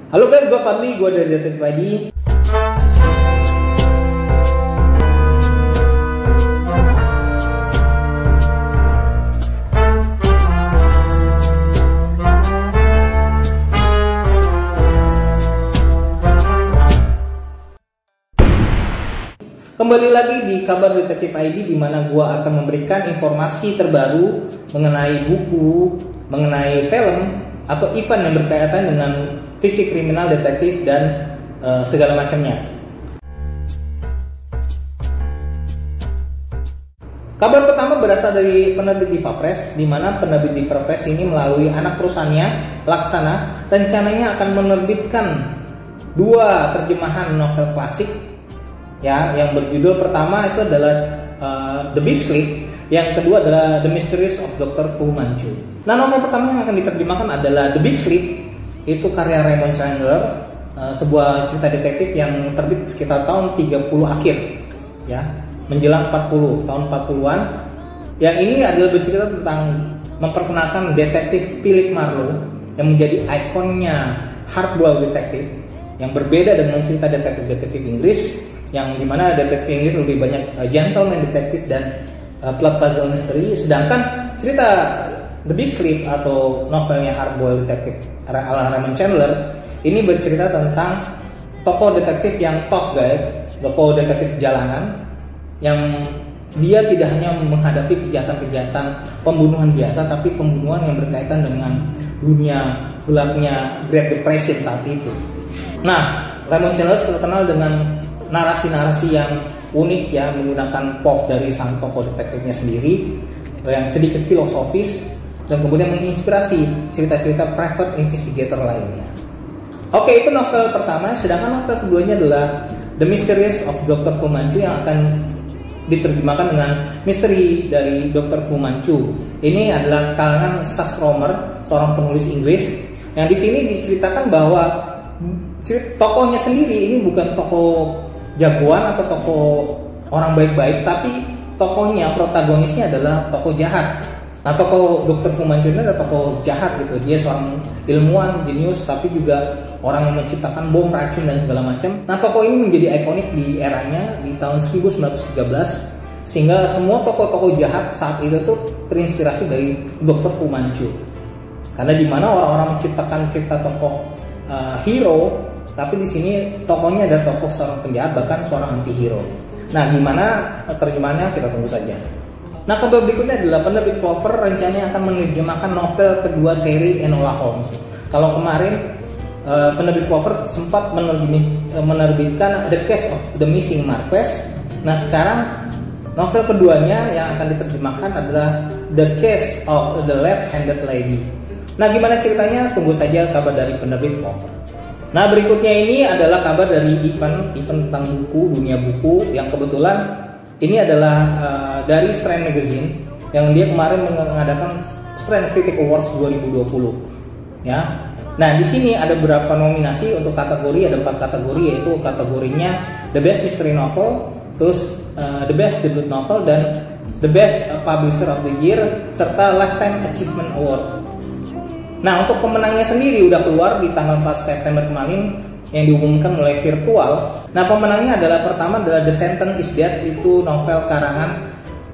Halo guys, gue Fadli, gue dari Detektif ID. Kembali lagi di kabar Detektif ID, di mana gue akan memberikan informasi terbaru mengenai buku, mengenai film atau event yang berkaitan dengan fiksi kriminal, detektif, dan segala macamnya. Kabar pertama berasal dari penerbit Diva Press, di mana penerbit Diva Press ini melalui anak perusahaannya, Laksana, rencananya akan menerbitkan 2 terjemahan novel klasik, ya, yang berjudul pertama itu adalah The Big Sleep, yang kedua adalah The Mysteries of Dr. Fu Manchu. Nah, novel pertama yang akan diterjemahkan adalah The Big Sleep. Itu karya Raymond Chandler, sebuah cerita detektif yang terbit sekitar tahun 30 akhir, ya, menjelang 40, tahun 40-an. Yang ini adalah bercerita tentang memperkenalkan detektif Philip Marlowe yang menjadi ikonnya hardboiled detektif, yang berbeda dengan cerita detektif Inggris, yang dimana detektif Inggris lebih banyak gentleman detektif dan plot puzzle mystery, sedangkan cerita The Big Sleep atau novelnya hardboiled detektif ala Raymond Chandler ini bercerita tentang tokoh detektif yang tough guys, tokoh detektif jalanan yang dia tidak hanya menghadapi kejahatan-kejahatan pembunuhan biasa, tapi pembunuhan yang berkaitan dengan dunia gelapnya Great Depression saat itu. Nah, Raymond Chandler terkenal dengan narasi-narasi yang unik, ya, menggunakan pop dari sang tokoh detektifnya sendiri yang sedikit filosofis dan kemudian menginspirasi cerita-cerita private investigator lainnya. Oke, itu novel pertama, sedangkan novel keduanya adalah The Mysteries of Dr. Fu Manchu yang akan diterjemahkan dengan misteri dari Dr. Fu Manchu. Ini adalah kalangan Sax Rohmer, seorang penulis Inggris, yang di sini diceritakan bahwa tokohnya sendiri ini bukan tokoh jagoan atau tokoh orang baik-baik, tapi tokohnya, protagonisnya adalah tokoh jahat. Nah, tokoh Dr. Fu Manchu ini adalah tokoh jahat gitu. Dia seorang ilmuwan, jenius, tapi juga orang yang menciptakan bom, racun, dan segala macam. Nah, tokoh ini menjadi ikonik di eranya di tahun 1913, sehingga semua tokoh-tokoh jahat saat itu tuh terinspirasi dari Dr. Fu Manchu. Karena di mana orang-orang menciptakan cerita tokoh hero, tapi di sini tokohnya adalah tokoh seorang penjahat, bahkan seorang anti-hero. Nah, gimana terjemahannya kita tunggu saja. Nah, kabar berikutnya adalah penerbit Clover rencananya akan menerjemahkan novel kedua seri Enola Holmes. Kalau kemarin penerbit Clover sempat menerbitkan The Case of the Missing Marquess. Nah, sekarang novel keduanya yang akan diterjemahkan adalah The Case of the Left-Handed Lady. Nah, gimana ceritanya? Tunggu saja kabar dari penerbit Clover. Nah, berikutnya ini adalah kabar dari event tentang buku, dunia buku, yang kebetulan ini adalah dari Strand Magazine yang dia kemarin mengadakan Strand Critic Awards 2020. Ya. Nah, di sini ada beberapa nominasi untuk kategori, ada 4 kategori, yaitu kategorinya The Best Mystery Novel, terus The Best Debut Novel, dan The Best Publisher of the Year, serta Lifetime Achievement Award. Nah, untuk pemenangnya sendiri udah keluar di tanggal 4 September kemarin yang diumumkan oleh virtual. Nah, pemenangnya adalah pertama adalah The Sentence is Dead, itu novel karangan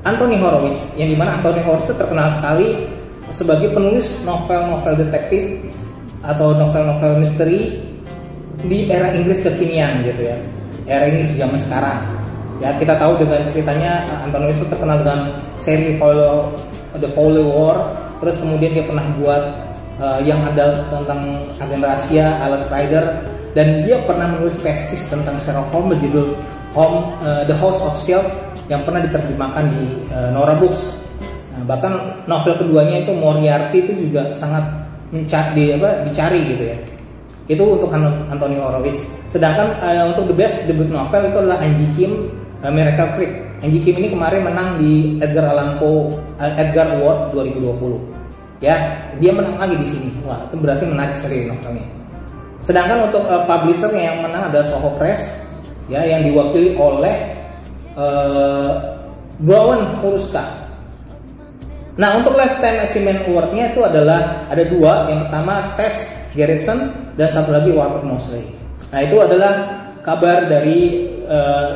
Anthony Horowitz, yang dimana Anthony Horowitz itu terkenal sekali sebagai penulis novel-novel detektif atau novel-novel misteri di era Inggris kekinian gitu ya, era Inggris zaman sekarang. Ya, kita tahu dengan ceritanya Anthony Horowitz itu terkenal dengan seri The Holy War, terus kemudian dia pernah buat yang ada tentang agen rahasia Alex Rider, dan dia pernah menulis prestis tentang Sherlock Holmes berjudul The House of Shield yang pernah diterjemahkan di Nora Books. Nah, bahkan novel keduanya itu Moriarty itu juga sangat dicari gitu ya. Itu untuk Anthony Horowitz. Sedangkan untuk The Best Debut Novel itu adalah Angie Kim, Miracle Creek. Angie Kim ini kemarin menang di Edgar Allan Poe Edgar Award 2020. Ya, dia menang lagi di sini. Wah, itu berarti menarik sekali novelnya. Sedangkan untuk publishernya yang menang adalah Soho Press, ya, yang diwakili oleh Bowen Horuska. Nah, untuk Lifetime Achievement Award-nya itu adalah ada 2. Yang pertama Tess Garrison, dan satu lagi Walter Mosley. Nah, itu adalah kabar dari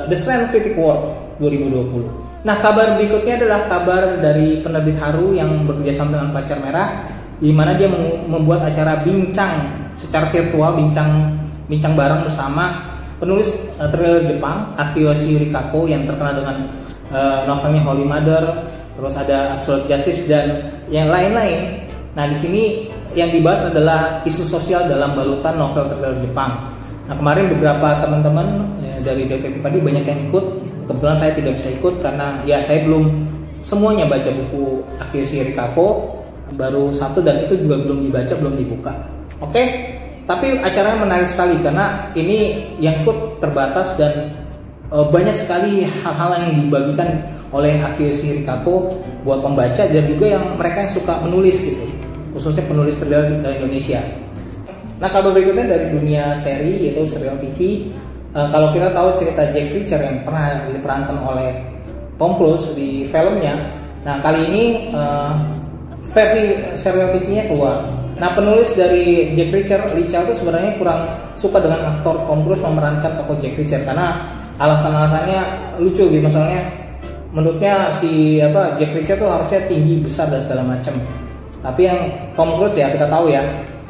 The Scientific World 2020. Nah, kabar berikutnya adalah kabar dari penerbit Haru yang bekerjasama dengan Pacar Merah, di mana dia membuat acara bincang secara virtual, bincang bareng bersama penulis thriller Jepang Akiyoshi Rikako yang terkenal dengan novelnya Holy Mother, terus ada Absolute Justice dan yang lain-lain. Nah, di sini yang dibahas adalah isu sosial dalam balutan novel thriller Jepang. Nah, kemarin beberapa teman-teman dari Detektif Padi banyak yang ikut. Kebetulan saya tidak bisa ikut karena ya saya belum semuanya baca buku Akiyoshi Rikako, baru satu dan itu juga belum dibaca, belum dibuka. Oke, tapi acaranya menarik sekali karena ini yang ikut terbatas dan banyak sekali hal-hal yang dibagikan oleh Akiyoshi Rikako buat pembaca dan juga yang mereka yang suka menulis gitu, khususnya penulis thriller Indonesia. Nah, kabar berikutnya dari dunia seri yaitu serial TV. Kalau kita tahu cerita Jack Reacher yang pernah diperankan oleh Tom Cruise di filmnya, nah kali ini versi serial TV-nya keluar. Nah, penulis dari Jack Reacher, Lee Child itu sebenarnya kurang suka dengan aktor Tom Cruise memerankan tokoh Jack Reacher karena alasan-alasannya lucu gitu. Misalnya menurutnya Jack Reacher tuh harusnya tinggi, besar dan segala macam. Tapi yang Tom Cruise ya kita tahu ya.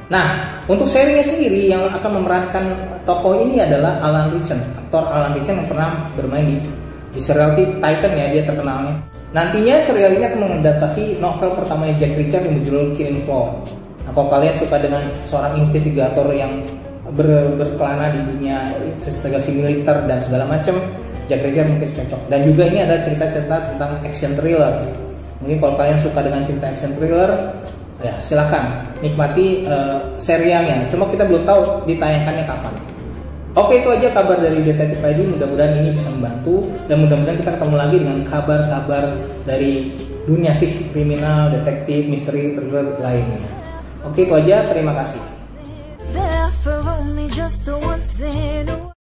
Nah, untuk serinya sendiri yang akan memerankan tokoh ini adalah Alan Ritchson, aktor Alan Ritchson yang pernah bermain di serial Titan ya, dia terkenalnya. Nantinya serial ini akan mengadaptasi novel pertama Jack Reacher yang berjudul Killing Floor. Nah, kalau kalian suka dengan seorang investigator yang berkelana di dunia investigasi militer dan segala macam, Jack Reacher mungkin cocok. Dan juga ini ada cerita-cerita tentang action thriller. Mungkin kalau kalian suka dengan cerita action thriller, ya silakan nikmati serialnya. Cuma kita belum tahu ditayangkannya kapan. Oke, itu aja kabar dari Detektif ID. Mudah-mudahan ini bisa membantu dan mudah-mudahan kita ketemu lagi dengan kabar-kabar dari dunia fiksi kriminal, detektif, misteri, thriller lainnya. Oke, itu aja. Terima kasih.